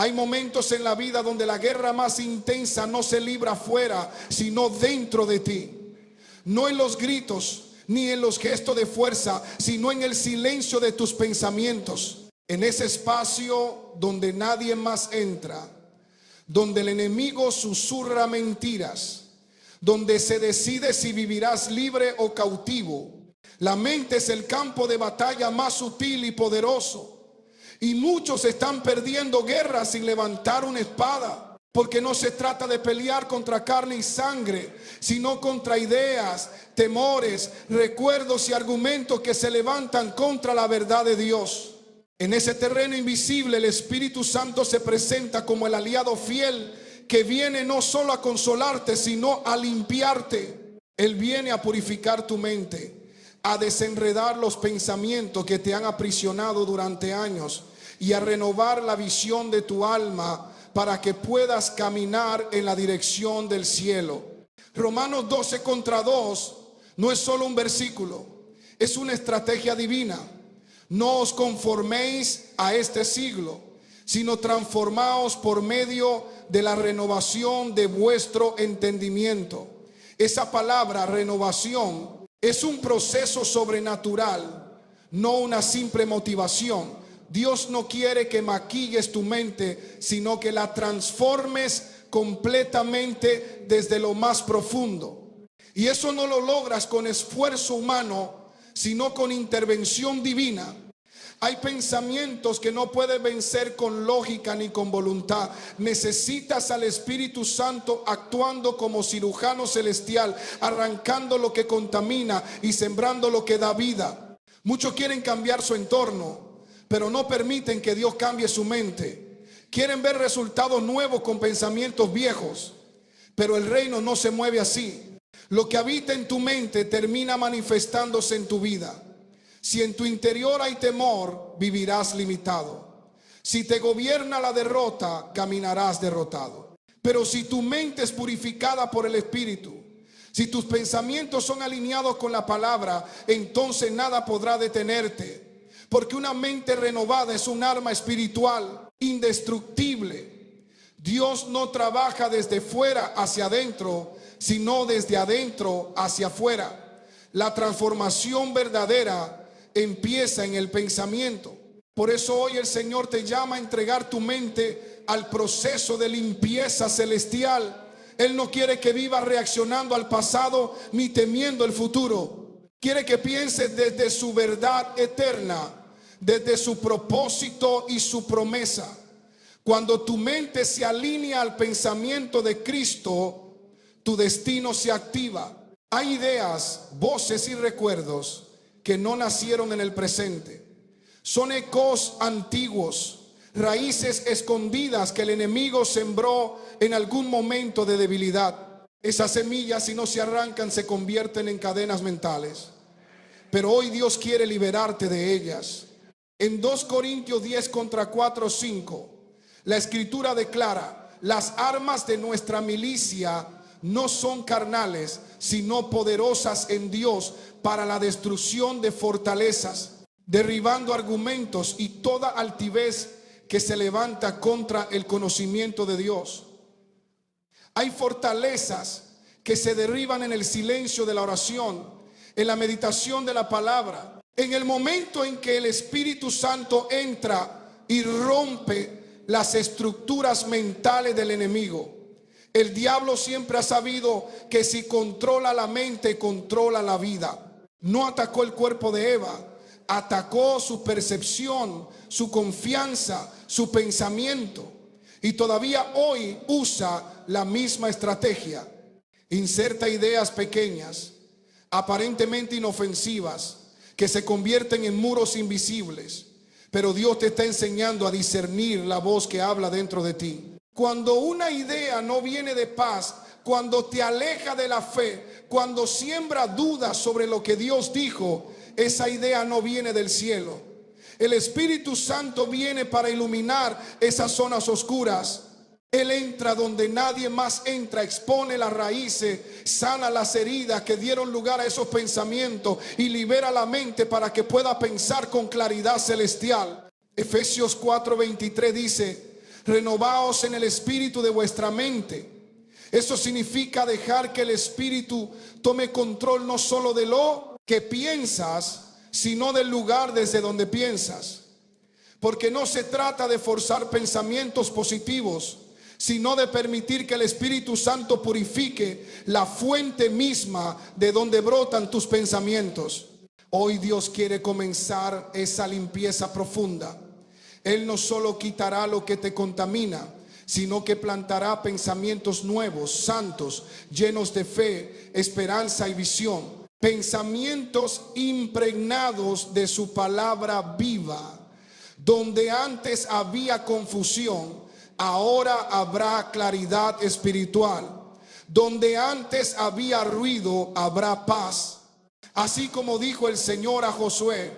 Hay momentos en la vida donde la guerra más intensa no se libra afuera, sino dentro de ti. No en los gritos, ni en los gestos de fuerza, sino en el silencio de tus pensamientos. En ese espacio donde nadie más entra, donde el enemigo susurra mentiras, donde se decide si vivirás libre o cautivo. La mente es el campo de batalla más sutil y poderoso. Y muchos están perdiendo guerras sin levantar una espada, porque no se trata de pelear contra carne y sangre, sino contra ideas, temores, recuerdos y argumentos que se levantan contra la verdad de Dios. En ese terreno invisible, el Espíritu Santo se presenta como el aliado fiel que viene no solo a consolarte, sino a limpiarte. Él viene a purificar tu mente, a desenredar los pensamientos que te han aprisionado durante años y a renovar la visión de tu alma para que puedas caminar en la dirección del cielo. Romanos 12:2 no es solo un versículo, es una estrategia divina. No os conforméis a este siglo, sino transformaos por medio de la renovación de vuestro entendimiento. Esa palabra renovación es un proceso sobrenatural, no una simple motivación. Dios no quiere que maquilles tu mente, sino que la transformes completamente desde lo más profundo. Y eso no lo logras con esfuerzo humano, sino con intervención divina. Hay pensamientos que no puedes vencer con lógica ni con voluntad. Necesitas al Espíritu Santo actuando como cirujano celestial, arrancando lo que contamina y sembrando lo que da vida. Muchos quieren cambiar su entorno, pero no permiten que Dios cambie su mente. Quieren ver resultados nuevos con pensamientos viejos, pero el reino no se mueve así. Lo que habita en tu mente termina manifestándose en tu vida. Si en tu interior hay temor, vivirás limitado. Si te gobierna la derrota, caminarás derrotado. Pero si tu mente es purificada por el Espíritu, si tus pensamientos son alineados con la palabra, entonces nada podrá detenerte. Porque una mente renovada es un arma espiritual indestructible. Dios no trabaja desde fuera hacia adentro, sino desde adentro hacia afuera. La transformación verdadera empieza en el pensamiento. Por eso hoy el Señor te llama a entregar tu mente al proceso de limpieza celestial. Él no quiere que vivas reaccionando al pasado ni temiendo el futuro. Quiere que pienses desde su verdad eterna, desde su propósito y su promesa. Cuando tu mente se alinea al pensamiento de Cristo, tu destino se activa. Hay ideas, voces y recuerdos que no nacieron en el presente. Son ecos antiguos, raíces escondidas que el enemigo sembró en algún momento de debilidad. Esas semillas, si no se arrancan, se convierten en cadenas mentales. Pero hoy Dios quiere liberarte de ellas. En 2 Corintios 10:4-5, la escritura declara: las armas de nuestra milicia no son carnales, sino poderosas en Dios para la destrucción de fortalezas, derribando argumentos y toda altivez que se levanta contra el conocimiento de Dios. Hay fortalezas que se derriban en el silencio de la oración, en la meditación de la palabra. En el momento en que el Espíritu Santo entra y rompe las estructuras mentales del enemigo. El diablo siempre ha sabido que si controla la mente, controla la vida. No atacó el cuerpo de Eva, atacó su percepción, su confianza, su pensamiento. Y todavía hoy usa la misma estrategia. Inserta ideas pequeñas, aparentemente inofensivas, que se convierten en muros invisibles. Pero Dios te está enseñando a discernir la voz que habla dentro de ti. Cuando una idea no viene de paz, cuando te aleja de la fe, cuando siembra dudas sobre lo que Dios dijo, esa idea no viene del cielo. El Espíritu Santo viene para iluminar esas zonas oscuras. Él entra donde nadie más entra, expone las raíces, sana las heridas que dieron lugar a esos pensamientos y libera la mente para que pueda pensar con claridad celestial. Efesios 4:23 dice: Renovaos en el espíritu de vuestra mente. Eso significa dejar que el espíritu tome control no solo de lo que piensas, sino del lugar desde donde piensas. Porque no se trata de forzar pensamientos positivos, sino de permitir que el Espíritu Santo purifique la fuente misma de donde brotan tus pensamientos. Hoy Dios quiere comenzar esa limpieza profunda. Él no solo quitará lo que te contamina, sino que plantará pensamientos nuevos, santos, llenos de fe, esperanza y visión. Pensamientos impregnados de su palabra viva. Donde antes había confusión, ahora habrá claridad espiritual. Donde antes había ruido, habrá paz. Así como dijo el Señor a Josué: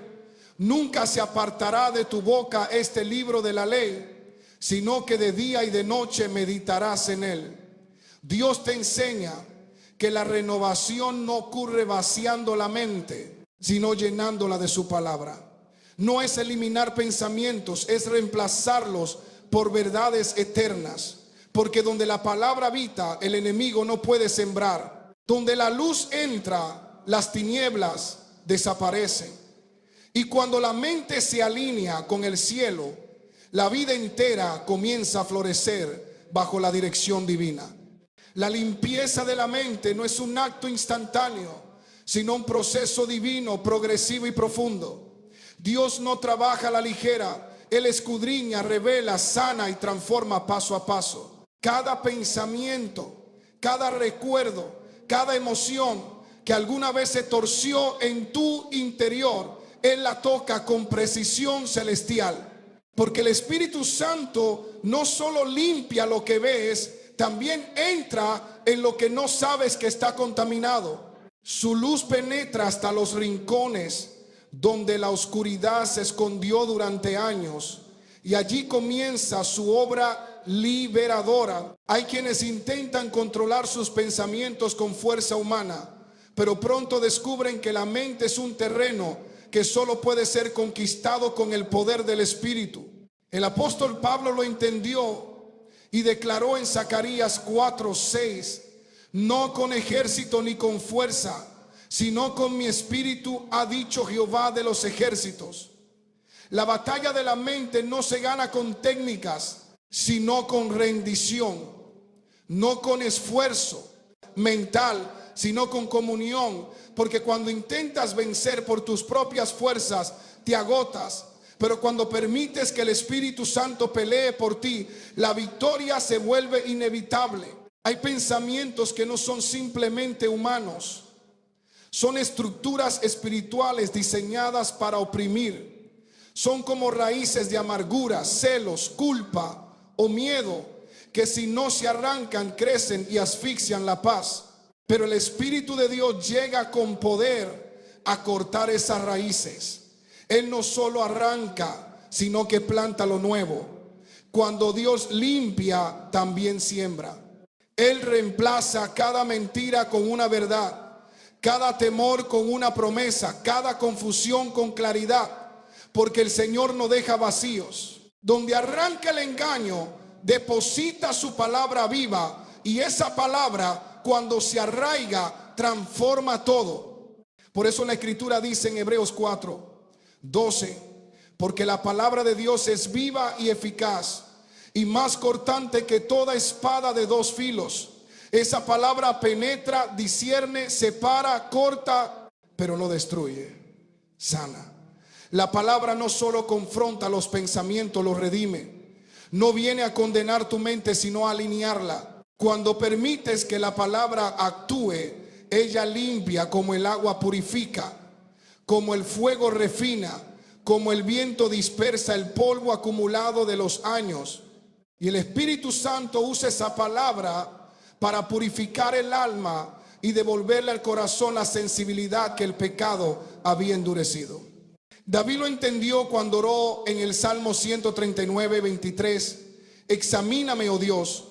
nunca se apartará de tu boca este libro de la ley, sino que de día y de noche meditarás en él. Dios te enseña que la renovación no ocurre vaciando la mente, sino llenándola de su palabra. No es eliminar pensamientos, es reemplazarlos por verdades eternas. Porque donde la palabra habita, el enemigo no puede sembrar. Donde la luz entra, las tinieblas desaparecen. Y cuando la mente se alinea con el cielo, la vida entera comienza a florecer bajo la dirección divina. La limpieza de la mente no es un acto instantáneo, sino un proceso divino, progresivo y profundo. Dios no trabaja a la ligera. Él escudriña, revela, sana y transforma paso a paso. Cada pensamiento, cada recuerdo, cada emoción que alguna vez se torció en tu interior, Él la toca con precisión celestial. Porque el Espíritu Santo no solo limpia lo que ves, también entra en lo que no sabes que está contaminado. Su luz penetra hasta los rincones donde la oscuridad se escondió durante años, y allí comienza su obra liberadora. Hay quienes intentan controlar sus pensamientos con fuerza humana, pero pronto descubren que la mente es un terreno que solo puede ser conquistado con el poder del Espíritu. El apóstol Pablo lo entendió y declaró en Zacarías 4:6: no con ejército ni con fuerza, sino con mi espíritu, ha dicho Jehová de los ejércitos. La batalla de la mente no se gana con técnicas, sino con rendición. No con esfuerzo mental, sino con comunión. Porque cuando intentas vencer por tus propias fuerzas, te agotas. Pero cuando permites que el Espíritu Santo pelee por ti, la victoria se vuelve inevitable. Hay pensamientos que no son simplemente humanos. Son estructuras espirituales diseñadas para oprimir. Son como raíces de amargura, celos, culpa o miedo, que si no se arrancan crecen y asfixian la paz. Pero el Espíritu de Dios llega con poder a cortar esas raíces. Él no solo arranca, sino que planta lo nuevo. Cuando Dios limpia, también siembra. Él reemplaza cada mentira con una verdad, cada temor con una promesa, cada confusión con claridad, porque el Señor no deja vacíos. Donde arranca el engaño, deposita su palabra viva, y esa palabra, cuando se arraiga, transforma todo. Por eso la Escritura dice en Hebreos 4:12: porque la palabra de Dios es viva y eficaz, y más cortante que toda espada de dos filos. Esa palabra penetra, discierne, separa, corta, pero no destruye, sana. La palabra no solo confronta los pensamientos, los redime. No viene a condenar tu mente, sino a alinearla. Cuando permites que la palabra actúe, ella limpia como el agua purifica, como el fuego refina, como el viento dispersa el polvo acumulado de los años. Y el Espíritu Santo usa esa palabra para purificar el alma y devolverle al corazón la sensibilidad que el pecado había endurecido. David lo entendió cuando oró en el Salmo 139:23: examíname, oh Dios,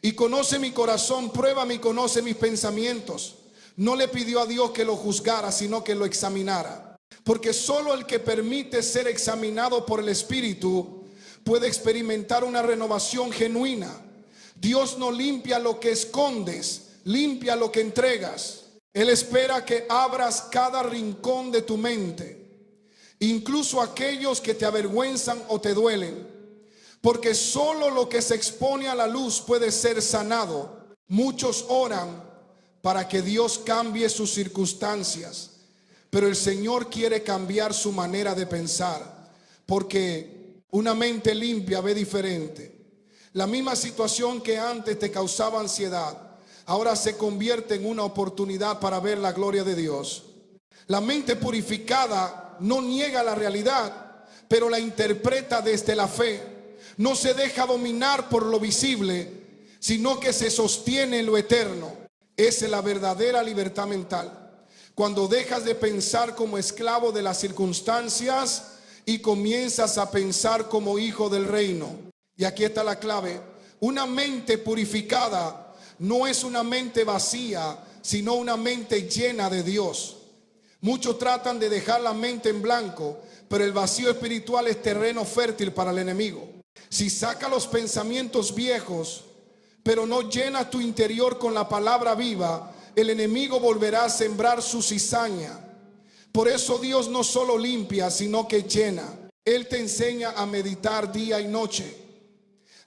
y conoce mi corazón, pruébame y conoce mis pensamientos. No le pidió a Dios que lo juzgara, sino que lo examinara. Porque solo el que permite ser examinado por el Espíritu puede experimentar una renovación genuina. Dios no limpia lo que escondes, limpia lo que entregas. Él espera que abras cada rincón de tu mente, incluso aquellos que te avergüenzan o te duelen, porque solo lo que se expone a la luz puede ser sanado. Muchos oran para que Dios cambie sus circunstancias, pero el Señor quiere cambiar su manera de pensar, porque una mente limpia ve diferente. La misma situación que antes te causaba ansiedad, ahora se convierte en una oportunidad para ver la gloria de Dios. La mente purificada no niega la realidad, pero la interpreta desde la fe. No se deja dominar por lo visible, sino que se sostiene en lo eterno. Esa es la verdadera libertad mental. Cuando dejas de pensar como esclavo de las circunstancias y comienzas a pensar como hijo del reino. Y aquí está la clave. Una mente purificada no es una mente vacía, sino una mente llena de Dios. Muchos tratan de dejar la mente en blanco, pero el vacío espiritual es terreno fértil para el enemigo. Si saca los pensamientos viejos, pero no llena tu interior con la palabra viva, el enemigo volverá a sembrar su cizaña. Por eso Dios no solo limpia, sino que llena. Él te enseña a meditar día y noche,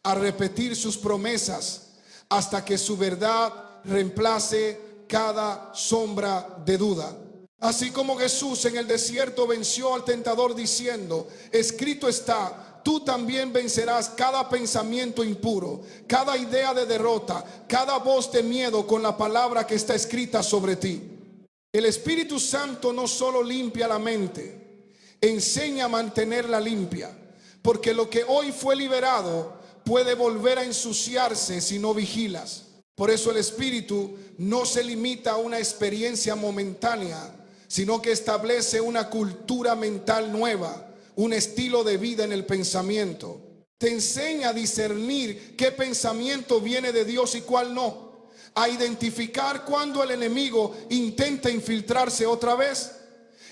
a repetir sus promesas, hasta que su verdad reemplace cada sombra de duda. Así como Jesús en el desierto venció al tentador diciendo: escrito está, tú también vencerás cada pensamiento impuro, cada idea de derrota, cada voz de miedo con la palabra que está escrita sobre ti. El Espíritu Santo no solo limpia la mente, enseña a mantenerla limpia, porque lo que hoy fue liberado puede volver a ensuciarse si no vigilas. Por eso el Espíritu no se limita a una experiencia momentánea, sino que establece una cultura mental nueva, un estilo de vida en el pensamiento. Te enseña a discernir qué pensamiento viene de Dios y cuál no, a identificar cuando el enemigo intenta infiltrarse otra vez.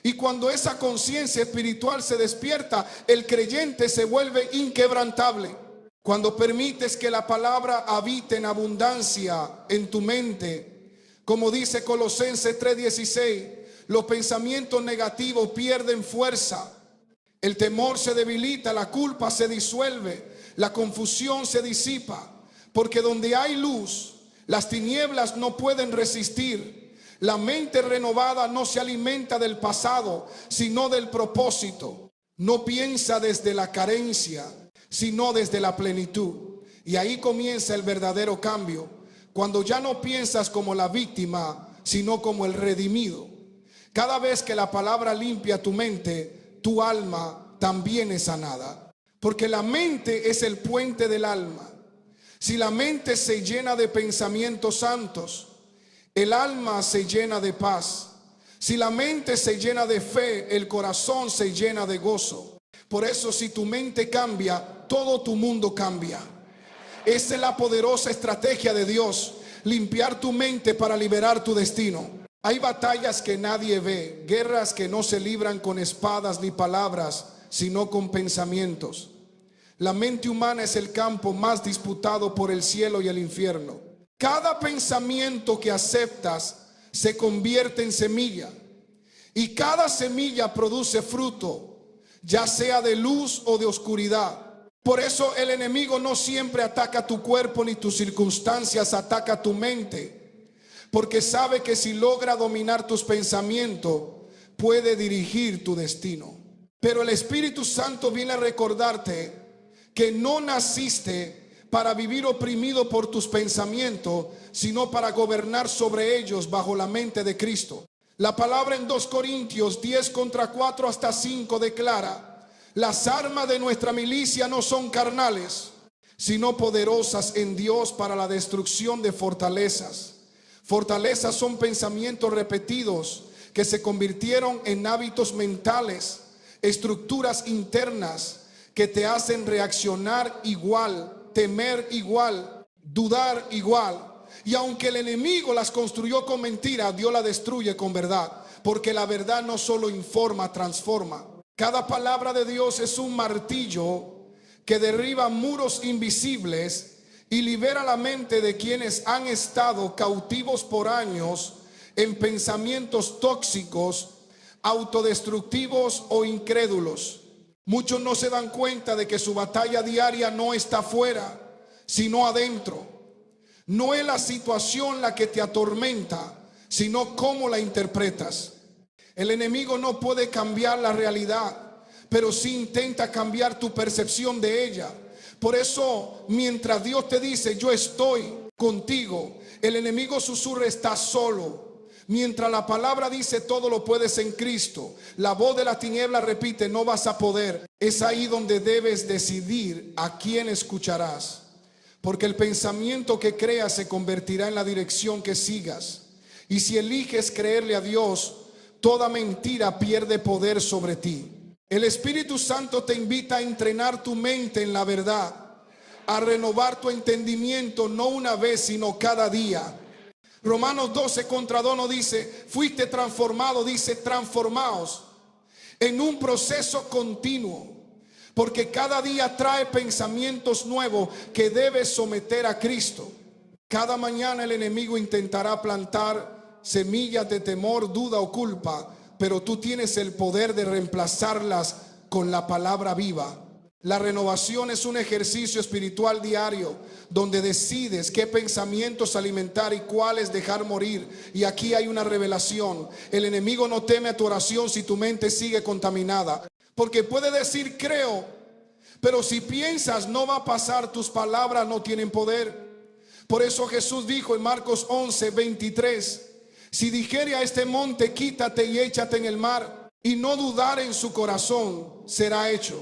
Y cuando esa conciencia espiritual se despierta, el creyente se vuelve inquebrantable. Cuando permites que la palabra habite en abundancia en tu mente, como dice Colosenses 3:16, los pensamientos negativos pierden fuerza, el temor se debilita, la culpa se disuelve, la confusión se disipa, porque donde hay luz, las tinieblas no pueden resistir. La mente renovada no se alimenta del pasado, sino del propósito. No piensa desde la carencia, sino desde la plenitud. Y ahí comienza el verdadero cambio, cuando ya no piensas como la víctima, sino como el redimido. Cada vez que la palabra limpia tu mente, tu alma también es sanada, porque la mente es el puente del alma. Si la mente se llena de pensamientos santos, el alma se llena de paz. Si la mente se llena de fe, el corazón se llena de gozo. Por eso, si tu mente cambia, todo tu mundo cambia. Esa es la poderosa estrategia de Dios, limpiar tu mente para liberar tu destino. Hay batallas que nadie ve, guerras que no se libran con espadas ni palabras, sino con pensamientos. La mente humana es el campo más disputado por el cielo y el infierno. Cada pensamiento que aceptas se convierte en semilla, y cada semilla produce fruto, ya sea de luz o de oscuridad. Por eso el enemigo no siempre ataca tu cuerpo ni tus circunstancias, ataca tu mente, porque sabe que si logra dominar tus pensamientos, puede dirigir tu destino. Pero el Espíritu Santo viene a recordarte que no naciste para vivir oprimido por tus pensamientos, sino para gobernar sobre ellos bajo la mente de Cristo. La palabra en 2 Corintios 10:4 hasta 5 declara: las armas de nuestra milicia no son carnales, sino poderosas en Dios para la destrucción de fortalezas. Fortalezas son pensamientos repetidos que se convirtieron en hábitos mentales, estructuras internas que te hacen reaccionar igual, temer igual, dudar igual. Y aunque el enemigo las construyó con mentira, Dios las destruye con verdad, porque la verdad no solo informa, transforma. Cada palabra de Dios es un martillo que derriba muros invisibles y libera la mente de quienes han estado cautivos por años en pensamientos tóxicos, autodestructivos o incrédulos. Muchos no se dan cuenta de que su batalla diaria no está afuera, sino adentro. No es la situación la que te atormenta, sino cómo la interpretas. El enemigo no puede cambiar la realidad, pero sí intenta cambiar tu percepción de ella. Por eso, mientras Dios te dice, yo estoy contigo, el enemigo susurra, estás solo. Mientras la palabra dice, todo lo puedes en Cristo, la voz de la tiniebla repite, no vas a poder. Es ahí donde debes decidir a quién escucharás, porque el pensamiento que creas se convertirá en la dirección que sigas. Y si eliges creerle a Dios, toda mentira pierde poder sobre ti. El Espíritu Santo te invita a entrenar tu mente en la verdad, a renovar tu entendimiento no una vez, sino cada día. Romanos 12:2 nos dice, fuiste transformado, dice, transformaos en un proceso continuo, porque cada día trae pensamientos nuevos que debes someter a Cristo. Cada mañana el enemigo intentará plantar semillas de temor, duda o culpa, pero tú tienes el poder de reemplazarlas con la palabra viva. La renovación es un ejercicio espiritual diario donde decides qué pensamientos alimentar y cuáles dejar morir. Y aquí hay una revelación. El enemigo no teme a tu oración si tu mente sigue contaminada, porque puede decir creo, pero si piensas no va a pasar, tus palabras no tienen poder. Por eso Jesús dijo en Marcos 11:23, si dijere a este monte, quítate y échate en el mar, y no dudar en su corazón, será hecho.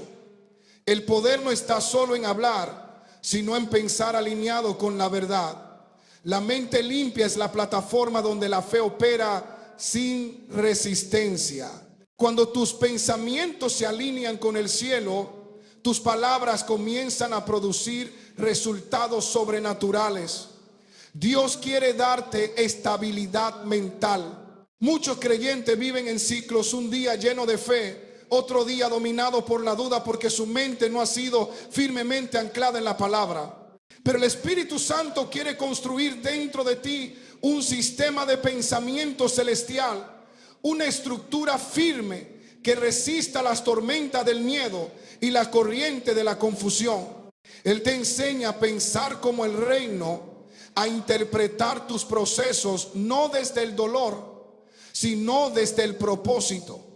El poder no está solo en hablar, sino en pensar alineado con la verdad. La mente limpia es la plataforma donde la fe opera sin resistencia. Cuando tus pensamientos se alinean con el cielo, tus palabras comienzan a producir resultados sobrenaturales. Dios quiere darte estabilidad mental. Muchos creyentes viven en ciclos, un día lleno de fe, otro día dominado por la duda, porque su mente no ha sido firmemente anclada en la palabra. Pero el Espíritu Santo quiere construir dentro de ti un sistema de pensamiento celestial, una estructura firme que resista las tormentas del miedo y la corriente de la confusión. Él te enseña a pensar como el reino, a interpretar tus procesos no desde el dolor, sino desde el propósito.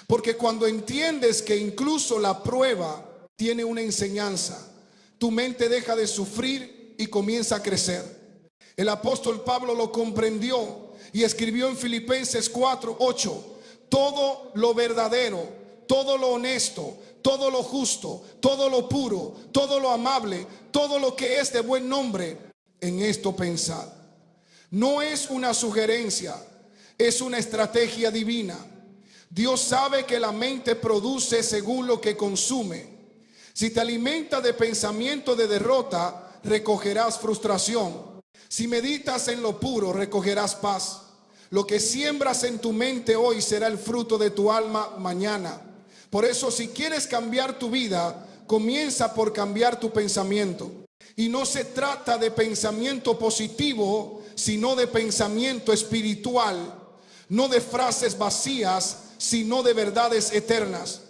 Porque cuando entiendes que incluso la prueba tiene una enseñanza, tu mente deja de sufrir y comienza a crecer. El apóstol Pablo lo comprendió y escribió en Filipenses 4:8, todo lo verdadero, todo lo honesto, todo lo justo, todo lo puro, todo lo amable, todo lo que es de buen nombre, en esto pensad. No es una sugerencia, es una estrategia divina. Dios sabe que la mente produce según lo que consume. Si te alimentas de pensamiento de derrota, recogerás frustración. Si meditas en lo puro, recogerás paz. Lo que siembras en tu mente hoy será el fruto de tu alma mañana. Por eso, si quieres cambiar tu vida, comienza por cambiar tu pensamiento. Y no se trata de pensamiento positivo, sino de pensamiento espiritual. No de frases vacías, sino de verdades eternas.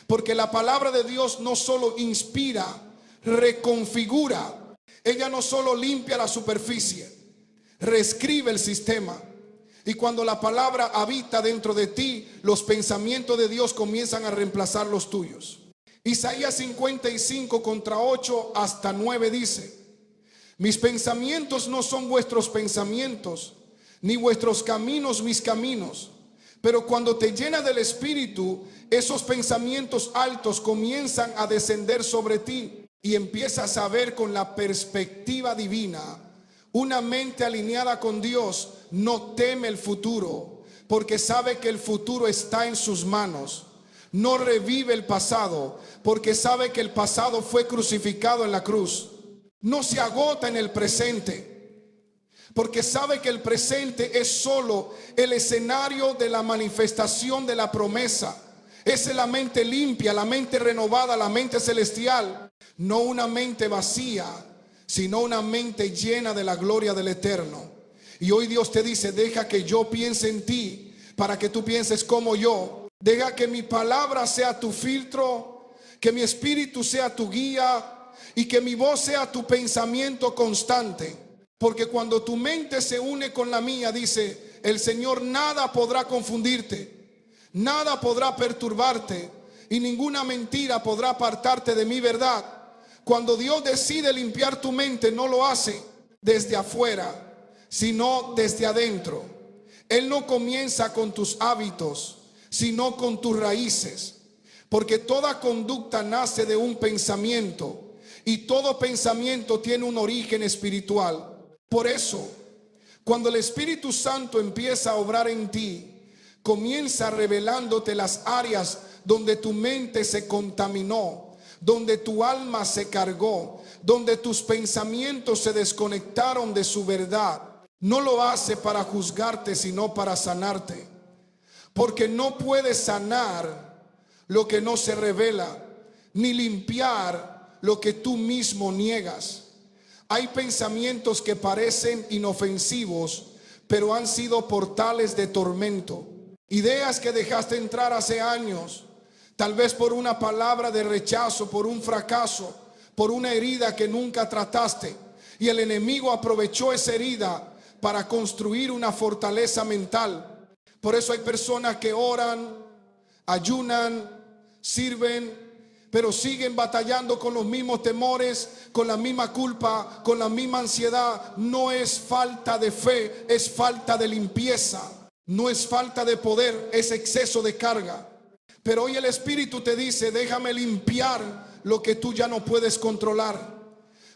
Porque la palabra de Dios no solo inspira, reconfigura. Ella no solo limpia la superficie, reescribe el sistema. Y cuando la palabra habita dentro de ti, los pensamientos de Dios comienzan a reemplazar los tuyos. Isaías 55:8 hasta 9 dice, mis pensamientos no son vuestros pensamientos, ni vuestros caminos mis caminos. Pero cuando te llenas del Espíritu, esos pensamientos altos comienzan a descender sobre ti y empiezas a ver con la perspectiva divina. Una mente alineada con Dios no teme el futuro, porque sabe que el futuro está en sus manos. No revive el pasado, porque sabe que el pasado fue crucificado en la cruz. No se agota en el presente, porque sabe que el presente es solo el escenario de la manifestación de la promesa. Esa es la mente limpia, la mente renovada, la mente celestial. No una mente vacía, sino una mente llena de la gloria del Eterno. Y hoy Dios te dice: deja que yo piense en ti para que tú pienses como yo. Deja que mi palabra sea tu filtro, que mi espíritu sea tu guía y que mi voz sea tu pensamiento constante. Porque cuando tu mente se une con la mía, dice el Señor, nada podrá confundirte, nada podrá perturbarte y ninguna mentira podrá apartarte de mi verdad. Cuando Dios decide limpiar tu mente, no lo hace desde afuera, sino desde adentro. Él no comienza con tus hábitos, sino con tus raíces. Porque toda conducta nace de un pensamiento y todo pensamiento tiene un origen espiritual. Por eso, cuando el Espíritu Santo empieza a obrar en ti, comienza revelándote las áreas donde tu mente se contaminó, donde tu alma se cargó, donde tus pensamientos se desconectaron de su verdad. No lo hace para juzgarte, sino para sanarte. Porque no puedes sanar lo que no se revela, ni limpiar lo que tú mismo niegas. Hay pensamientos que parecen inofensivos, pero han sido portales de tormento. Ideas que dejaste entrar hace años, tal vez por una palabra de rechazo, por un fracaso, por una herida que nunca trataste. Y el enemigo aprovechó esa herida para construir una fortaleza mental. Por eso hay personas que oran, ayunan, sirven, pero siguen batallando con los mismos temores, con la misma culpa, con la misma ansiedad. No es falta de fe, es falta de limpieza. No es falta de poder, es exceso de carga. Pero hoy el Espíritu te dice: déjame limpiar lo que tú ya no puedes controlar.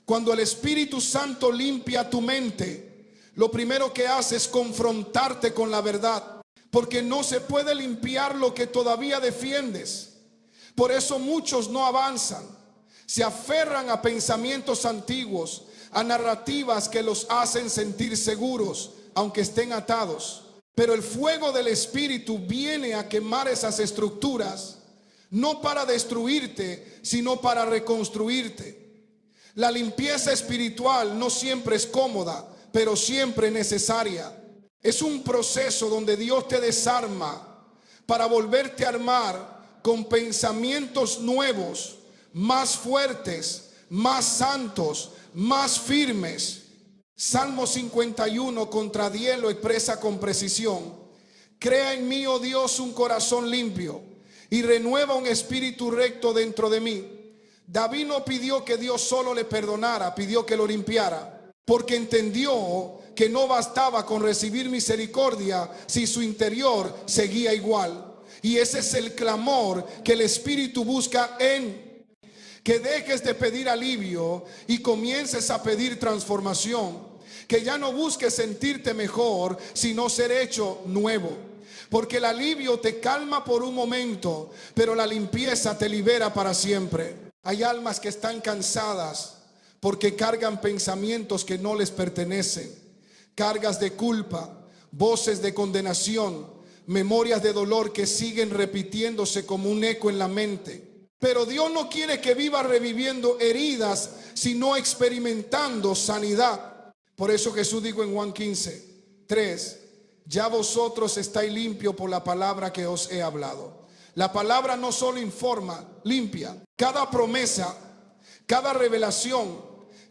Cuando el Espíritu Santo limpia tu mente, lo primero que hace es confrontarte con la verdad. Porque no se puede limpiar lo que todavía defiendes. Por eso muchos no avanzan. Se aferran a pensamientos antiguos, a narrativas que los hacen sentir seguros, aunque estén atados. Pero el fuego del Espíritu viene a quemar esas estructuras, no para destruirte, sino para reconstruirte. La limpieza espiritual no siempre es cómoda, pero siempre necesaria. Es un proceso donde Dios te desarma para volverte a armar con pensamientos nuevos, más fuertes, más santos, más firmes. Salmo 51 contra 10 lo expresa con precisión. Crea en mí, oh Dios, un corazón limpio y renueva un espíritu recto dentro de mí. David no pidió que Dios solo le perdonara, pidió que lo limpiara, porque entendió que no bastaba con recibir misericordia si su interior seguía igual. Y ese es el clamor que el Espíritu busca en que dejes de pedir alivio y comiences a pedir transformación. Que ya no busques sentirte mejor, sino ser hecho nuevo. Porque el alivio te calma por un momento, pero la limpieza te libera para siempre. Hay almas que están cansadas porque cargan pensamientos que no les pertenecen, cargas de culpa, voces de condenación, memorias de dolor que siguen repitiéndose como un eco en la mente. Pero Dios no quiere que vivas reviviendo heridas, sino experimentando sanidad. Por eso Jesús dijo en Juan 15:3: ya vosotros estáis limpios por la palabra que os he hablado. La palabra no solo informa, limpia. Cada promesa, cada revelación,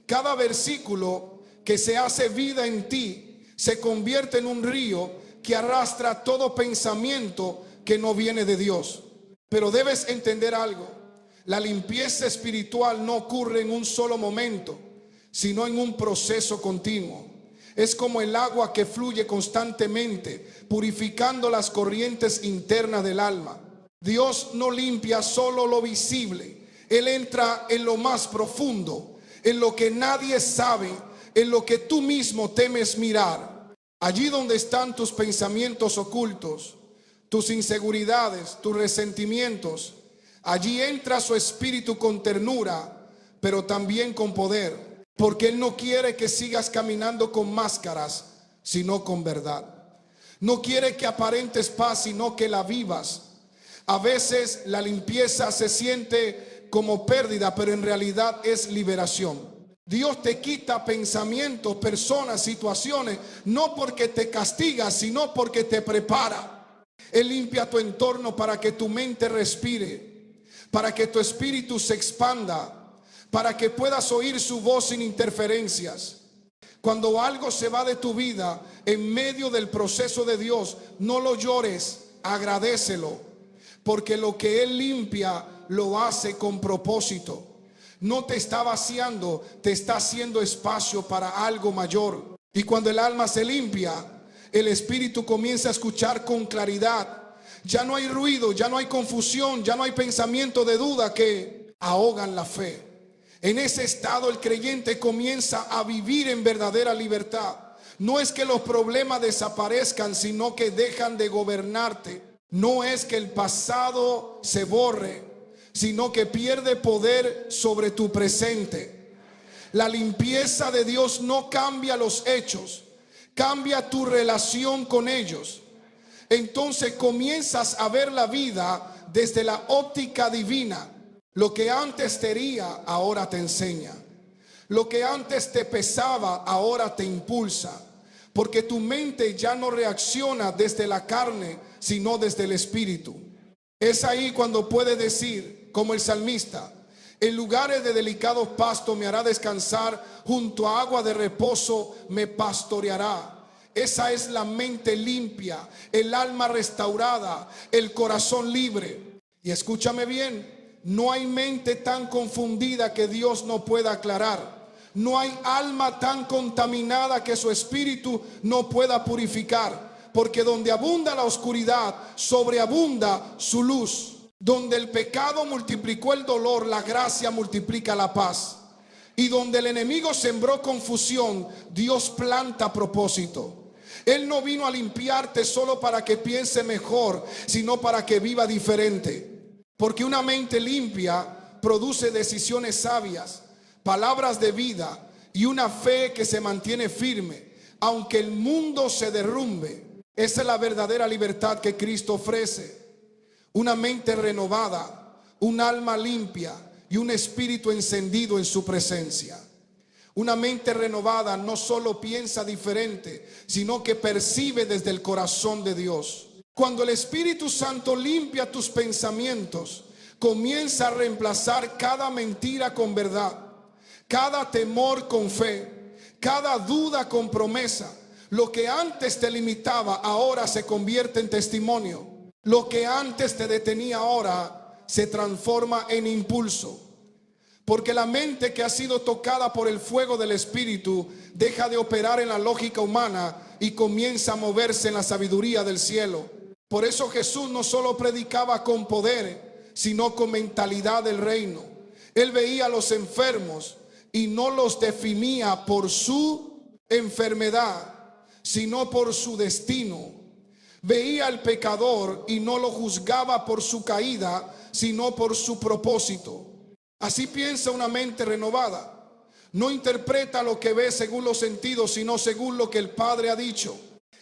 cada versículo que se hace vida en ti se convierte en un río que arrastra todo pensamiento que no viene de Dios. Pero debes entender algo: la limpieza espiritual no ocurre en un solo momento, sino en un proceso continuo. Es como el agua que fluye constantemente, purificando las corrientes internas del alma. Dios no limpia solo lo visible, Él entra en lo más profundo, en lo que nadie sabe, en lo que tú mismo temes mirar. Allí donde están tus pensamientos ocultos, tus inseguridades, tus resentimientos, allí entra su Espíritu con ternura, pero también con poder. Porque Él no quiere que sigas caminando con máscaras, sino con verdad. No quiere que aparentes paz, sino que la vivas. A veces la limpieza se siente como pérdida, pero en realidad es liberación. Dios te quita pensamientos, personas, situaciones, no porque te castiga, sino porque te prepara. Él limpia tu entorno para que tu mente respire, para que tu espíritu se expanda, para que puedas oír su voz sin interferencias. Cuando algo se va de tu vida en medio del proceso de Dios, no lo llores, agradécelo, porque lo que Él limpia lo hace con propósito. No te está vaciando, te está haciendo espacio para algo mayor. Y cuando el alma se limpia, el espíritu comienza a escuchar con claridad. Ya no hay ruido, ya no hay confusión, ya no hay pensamiento de duda que ahogan la fe. En ese estado el creyente comienza a vivir en verdadera libertad. No es que los problemas desaparezcan, sino que dejan de gobernarte. No es que el pasado se borre, sino que pierde poder sobre tu presente. La limpieza de Dios no cambia los hechos, cambia tu relación con ellos. Entonces comienzas a ver la vida desde la óptica divina. Lo que antes te hería, ahora te enseña. Lo que antes te pesaba, ahora te impulsa. Porque tu mente ya no reacciona desde la carne, sino desde el espíritu. Es ahí cuando puedes decir, como el salmista: en lugares de delicados pastos me hará descansar, junto a agua de reposo me pastoreará. Esa es la mente limpia, el alma restaurada, el corazón libre. Y escúchame bien, no hay mente tan confundida que Dios no pueda aclarar. No hay alma tan contaminada que su espíritu no pueda purificar. Porque donde abunda la oscuridad, sobreabunda su luz. Donde el pecado multiplicó el dolor, la gracia multiplica la paz. Y donde el enemigo sembró confusión, Dios planta propósito. Él no vino a limpiarte solo para que piense mejor, sino para que viva diferente. Porque una mente limpia produce decisiones sabias, palabras de vida y una fe que se mantiene firme, aunque el mundo se derrumbe. Esa es la verdadera libertad que Cristo ofrece. Una mente renovada, un alma limpia y un espíritu encendido en su presencia. Una mente renovada no solo piensa diferente, sino que percibe desde el corazón de Dios. Cuando el Espíritu Santo limpia tus pensamientos, comienza a reemplazar cada mentira con verdad, cada temor con fe, cada duda con promesa. Lo que antes te limitaba ahora se convierte en testimonio. Lo que antes te detenía ahora se transforma en impulso. Porque la mente que ha sido tocada por el fuego del Espíritu deja de operar en la lógica humana y comienza a moverse en la sabiduría del cielo. Por eso Jesús no solo predicaba con poder, sino con mentalidad del reino. Él veía a los enfermos y no los definía por su enfermedad, sino por su destino. Veía al pecador y no lo juzgaba por su caída, sino por su propósito. Así piensa una mente renovada. No interpreta lo que ve según los sentidos, sino según lo que el Padre ha dicho.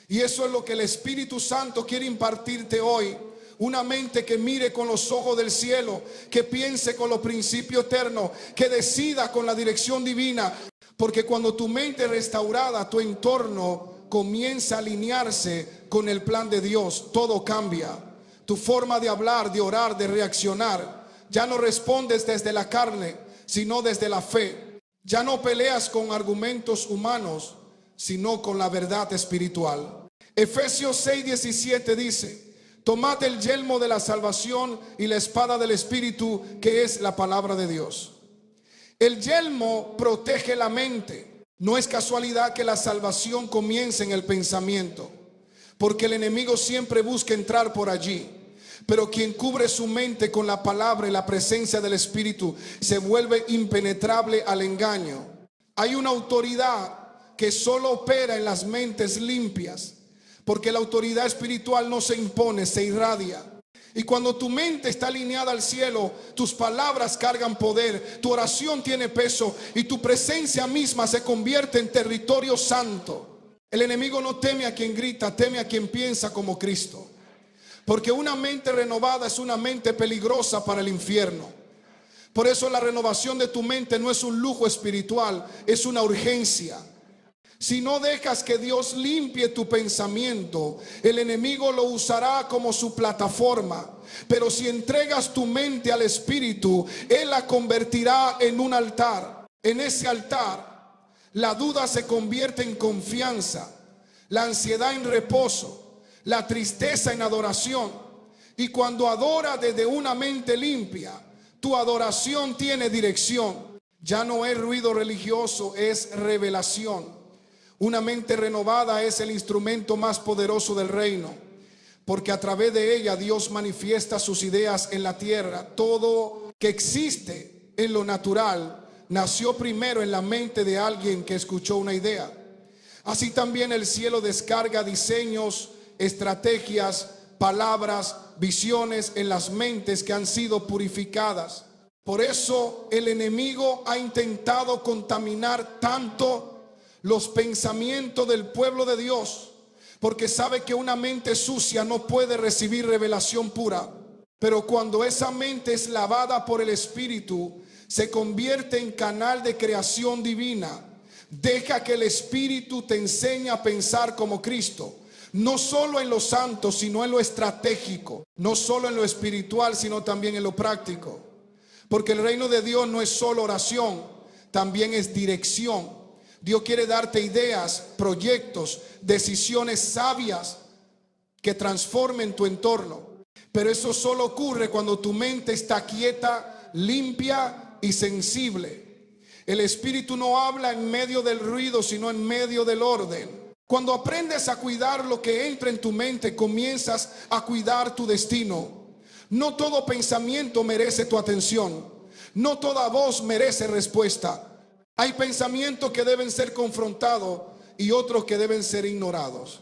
Y eso es lo que el Espíritu Santo quiere impartirte hoy. Una mente que mire con los ojos del cielo, que piense con los principios eternos, que decida con la dirección divina. Porque cuando tu mente es restaurada, tu entorno comienza a alinearse con el plan de Dios. Todo cambia. Tu forma de hablar, de orar, de reaccionar. Ya no respondes desde la carne, sino desde la fe. Ya no peleas con argumentos humanos, sino con la verdad espiritual. Efesios 6:17 dice: tomad el yelmo de la salvación y la espada del Espíritu, que es la palabra de Dios. El yelmo protege la mente. No es casualidad que la salvación comience en el pensamiento, porque el enemigo siempre busca entrar por allí. Pero quien cubre su mente con la palabra y la presencia del Espíritu se vuelve impenetrable al engaño. Hay una autoridad que solo opera en las mentes limpias, porque la autoridad espiritual no se impone, se irradia. Y cuando tu mente está alineada al cielo, tus palabras cargan poder, tu oración tiene peso y tu presencia misma se convierte en territorio santo. El enemigo no teme a quien grita, teme a quien piensa como Cristo. Porque una mente renovada es una mente peligrosa para el infierno. Por eso la renovación de tu mente no es un lujo espiritual, es una urgencia. Si no dejas que Dios limpie tu pensamiento, el enemigo lo usará como su plataforma. Pero si entregas tu mente al Espíritu, Él la convertirá en un altar. En ese altar, la duda se convierte en confianza, la ansiedad en reposo, la tristeza en adoración. Y cuando adora desde una mente limpia, tu adoración tiene dirección. Ya no es ruido religioso, es revelación. Una mente renovada es el instrumento más poderoso del reino, porque a través de ella Dios manifiesta sus ideas en la tierra. Todo que existe en lo natural nació primero en la mente de alguien que escuchó una idea. Así también el cielo descarga diseños, estrategias, palabras, visiones en las mentes que han sido purificadas. Por eso el enemigo ha intentado contaminar tanto los pensamientos del pueblo de Dios, porque sabe que una mente sucia no puede recibir revelación pura. Pero cuando esa mente es lavada por el Espíritu, se convierte en canal de creación divina. Deja que el Espíritu te enseñe a pensar como Cristo, no solo en lo santo, sino en lo estratégico, no solo en lo espiritual, sino también en lo práctico. Porque el reino de Dios no es solo oración, también es dirección. Dios quiere darte ideas, proyectos, decisiones sabias que transformen tu entorno. Pero eso solo ocurre cuando tu mente está quieta, limpia y sensible. El Espíritu no habla en medio del ruido, sino en medio del orden. Cuando aprendes a cuidar lo que entra en tu mente, comienzas a cuidar tu destino. No todo pensamiento merece tu atención. No toda voz merece respuesta. Hay pensamientos que deben ser confrontados y otros que deben ser ignorados.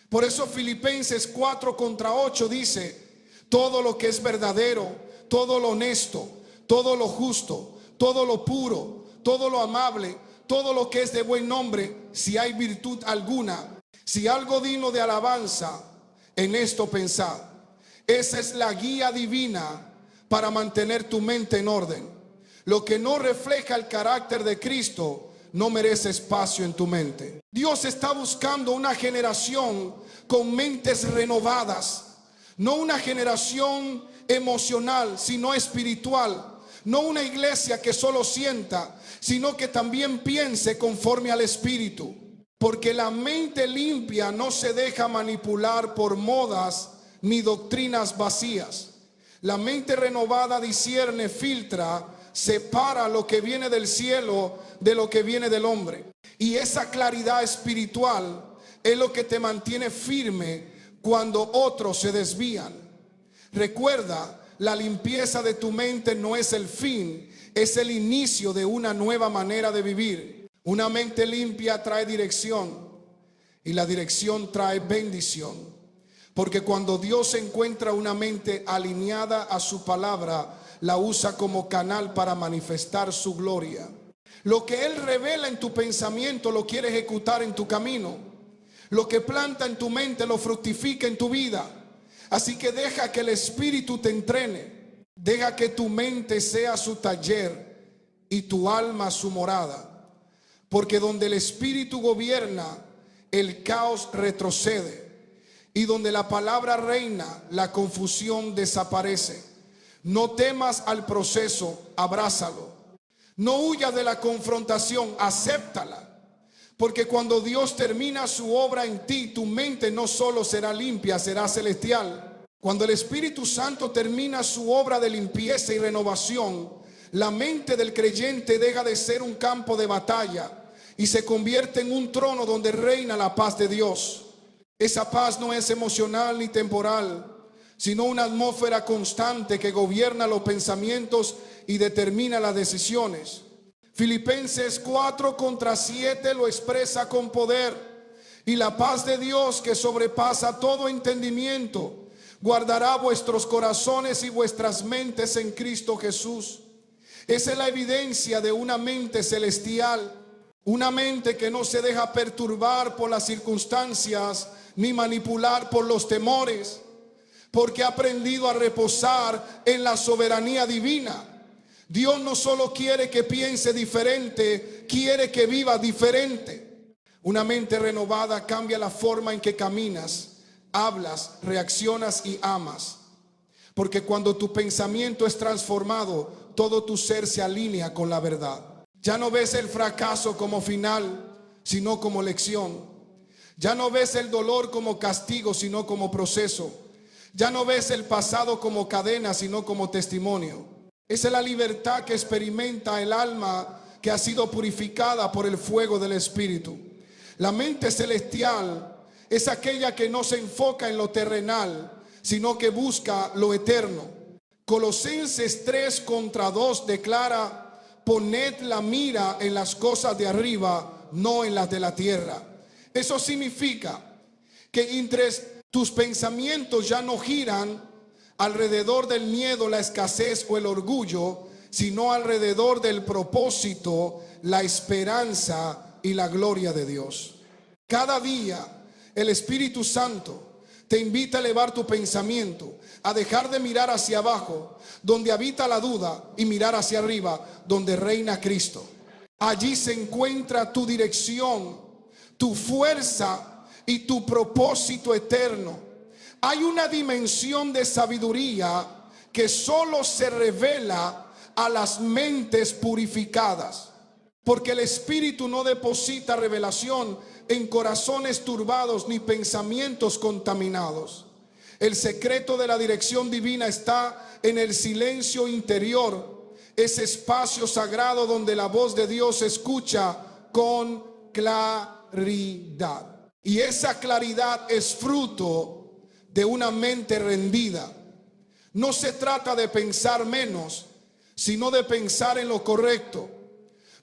Por eso Filipenses 4:8 dice: todo lo que es verdadero, todo lo honesto, todo lo justo, todo lo puro, todo lo amable, todo lo que es de buen nombre, si hay virtud alguna, si algo digno de alabanza, en esto pensad. Esa es la guía divina para mantener tu mente en orden. Lo que no refleja el carácter de Cristo no merece espacio en tu mente. Dios está buscando una generación con mentes renovadas, no una generación emocional, sino espiritual. No una iglesia que solo sienta, sino que también piense conforme al Espíritu. Porque la mente limpia no se deja manipular por modas ni doctrinas vacías. La mente renovada discierne, filtra, separa lo que viene del cielo de lo que viene del hombre. Y esa claridad espiritual es lo que te mantiene firme cuando otros se desvían. Recuerda, la limpieza de tu mente no es el fin, es el inicio de una nueva manera de vivir. Una mente limpia trae dirección y la dirección trae bendición. Porque cuando Dios encuentra una mente alineada a su palabra, la usa como canal para manifestar su gloria. Lo que Él revela en tu pensamiento lo quiere ejecutar en tu camino. Lo que planta en tu mente lo fructifica en tu vida. Así que deja que el Espíritu te entrene. Deja que tu mente sea su taller y tu alma su morada. Porque donde el Espíritu gobierna, el caos retrocede. Y donde la palabra reina, la confusión desaparece. No temas al proceso, abrázalo. No huyas de la confrontación, acéptala. Porque cuando Dios termina su obra en ti, tu mente no solo será limpia, será celestial. Cuando el Espíritu Santo termina su obra de limpieza y renovación, la mente del creyente deja de ser un campo de batalla y se convierte en un trono donde reina la paz de Dios. Esa paz no es emocional ni temporal, sino una atmósfera constante que gobierna los pensamientos y determina las decisiones. Filipenses 4:7 lo expresa con poder. Y la paz de Dios, que sobrepasa todo entendimiento, guardará vuestros corazones y vuestras mentes en Cristo Jesús. Esa es la evidencia de una mente celestial, una mente que no se deja perturbar por las circunstancias ni manipular por los temores. porque ha aprendido a reposar en la soberanía divina. Dios no solo quiere que piense diferente, quiere que viva diferente. Una mente renovada cambia la forma en que caminas, hablas, reaccionas y amas. Porque cuando tu pensamiento es transformado, todo tu ser se alinea con la verdad. Ya no ves el fracaso como final, sino como lección. Ya no ves el dolor como castigo, sino como proceso. Ya no ves el pasado como cadena, sino como testimonio. Esa es la libertad que experimenta el alma que ha sido purificada por el fuego del Espíritu. La mente celestial es aquella que no se enfoca en lo terrenal, sino que busca lo eterno. Colosenses 3:2 declara: poned la mira en las cosas de arriba, no en las de la tierra. Eso significa que entre tus pensamientos ya no giran alrededor del miedo, la escasez o el orgullo, sino alrededor del propósito, la esperanza y la gloria de Dios. Cada día el Espíritu Santo te invita a elevar tu pensamiento, a dejar de mirar hacia abajo, donde habita la duda, y mirar hacia arriba, donde reina Cristo. Allí se encuentra tu dirección, tu fuerza y tu propósito eterno. Hay una dimensión de sabiduría que solo se revela a las mentes purificadas, porque el Espíritu no deposita revelación en corazones turbados ni pensamientos contaminados. El secreto de la dirección divina está en el silencio interior, ese espacio sagrado donde la voz de Dios se escucha con claridad. Y esa claridad es fruto de una mente rendida. No se trata de pensar menos, sino de pensar en lo correcto.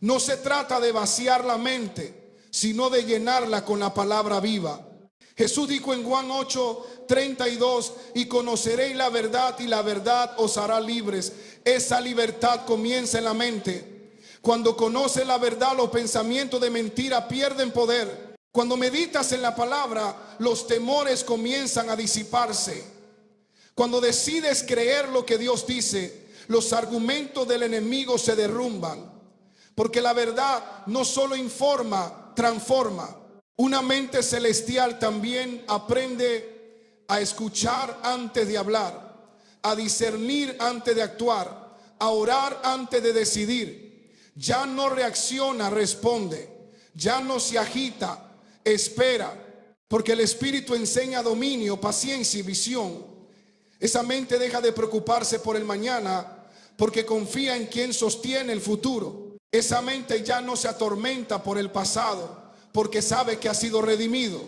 No se trata de vaciar la mente, sino de llenarla con la palabra viva. Jesús dijo en Juan 8:32: y conoceréis la verdad, y la verdad os hará libres. Esa libertad comienza en la mente. Cuando conoces la verdad, los pensamientos de mentira pierden poder. Cuando meditas en la palabra, los temores comienzan a disiparse. Cuando decides creer lo que Dios dice, los argumentos del enemigo se derrumban. Porque la verdad no solo informa, transforma. Una mente celestial también aprende a escuchar antes de hablar, a discernir antes de actuar, a orar antes de decidir. Ya no reacciona, responde. Ya no se agita, espera. Porque el Espíritu enseña dominio, paciencia y visión. Esa mente deja de preocuparse por el mañana, porque confía en quien sostiene el futuro. Esa mente ya no se atormenta por el pasado, porque sabe que ha sido redimido.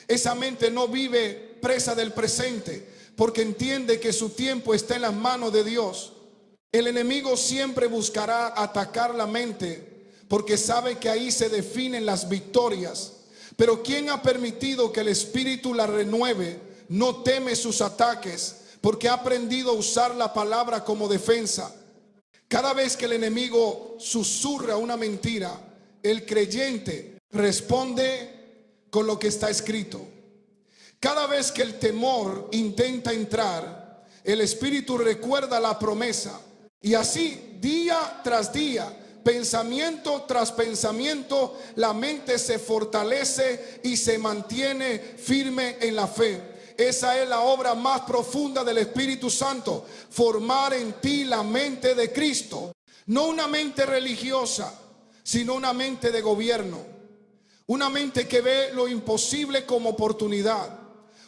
Esa mente no vive presa del presente, porque entiende que su tiempo está en las manos de Dios. El enemigo siempre buscará atacar la mente, porque sabe que ahí se definen las victorias. Pero quien ha permitido que el Espíritu la renueve, no teme sus ataques, porque ha aprendido a usar la palabra como defensa. Cada vez que el enemigo susurra una mentira, el creyente responde con lo que está escrito. Cada vez que el temor intenta entrar, el Espíritu recuerda la promesa. Y así, día tras día, pensamiento tras pensamiento, la mente se fortalece y se mantiene firme en la fe. Esa es la obra más profunda del Espíritu Santo: formar en ti la mente de Cristo. No una mente religiosa, sino una mente de gobierno. Una mente que ve lo imposible como oportunidad.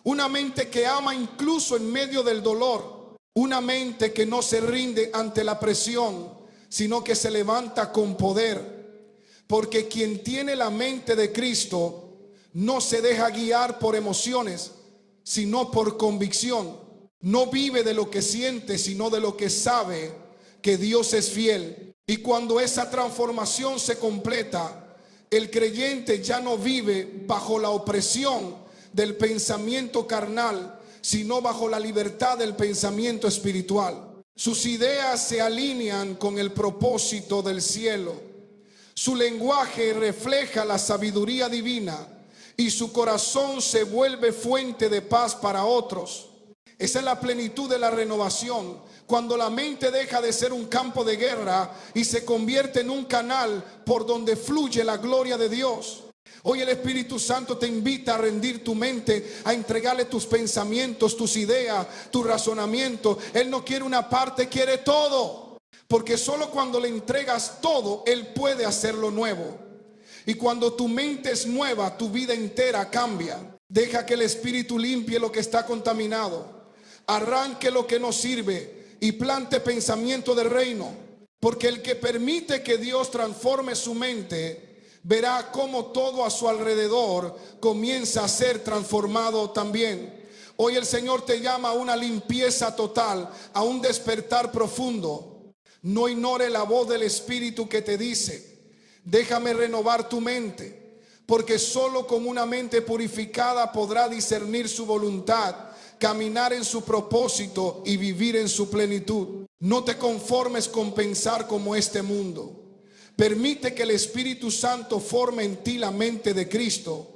Una mente que ama incluso en medio del dolor. Una mente que no se rinde ante la presión, sino que se levanta con poder. Porque quien tiene la mente de Cristo no se deja guiar por emociones, sino por convicción. No vive de lo que siente, sino de lo que sabe que Dios es fiel. Y cuando esa transformación se completa, el creyente ya no vive bajo la opresión del pensamiento carnal, sino bajo la libertad del pensamiento espiritual. Sus ideas se alinean con el propósito del cielo. Su lenguaje refleja la sabiduría divina, y su corazón se vuelve fuente de paz para otros. Esa es la plenitud de la renovación. Cuando la mente deja de ser un campo de guerra y se convierte en un canal por donde fluye la gloria de Dios. Hoy el Espíritu Santo te invita a rendir tu mente, a entregarle tus pensamientos, tus ideas, tu razonamiento. Él no quiere una parte, quiere todo. Porque solo cuando le entregas todo, Él puede hacerlo nuevo. Y cuando tu mente es nueva, tu vida entera cambia. Deja que el Espíritu limpie lo que está contaminado. Arranque lo que no sirve y plante pensamiento del reino. Porque el que permite que Dios transforme su mente, verá cómo todo a su alrededor comienza a ser transformado también. Hoy el Señor te llama a una limpieza total, a un despertar profundo. No ignore la voz del Espíritu que te dice: déjame renovar tu mente, porque solo con una mente purificada podrá discernir su voluntad, caminar en su propósito y vivir en su plenitud. No te conformes con pensar como este mundo. Permite que el Espíritu Santo forme en ti la mente de Cristo,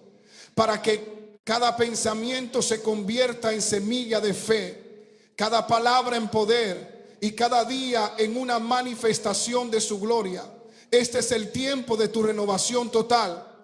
para que cada pensamiento se convierta en semilla de fe, cada palabra en poder y cada día en una manifestación de su gloria. Este es el tiempo de tu renovación total.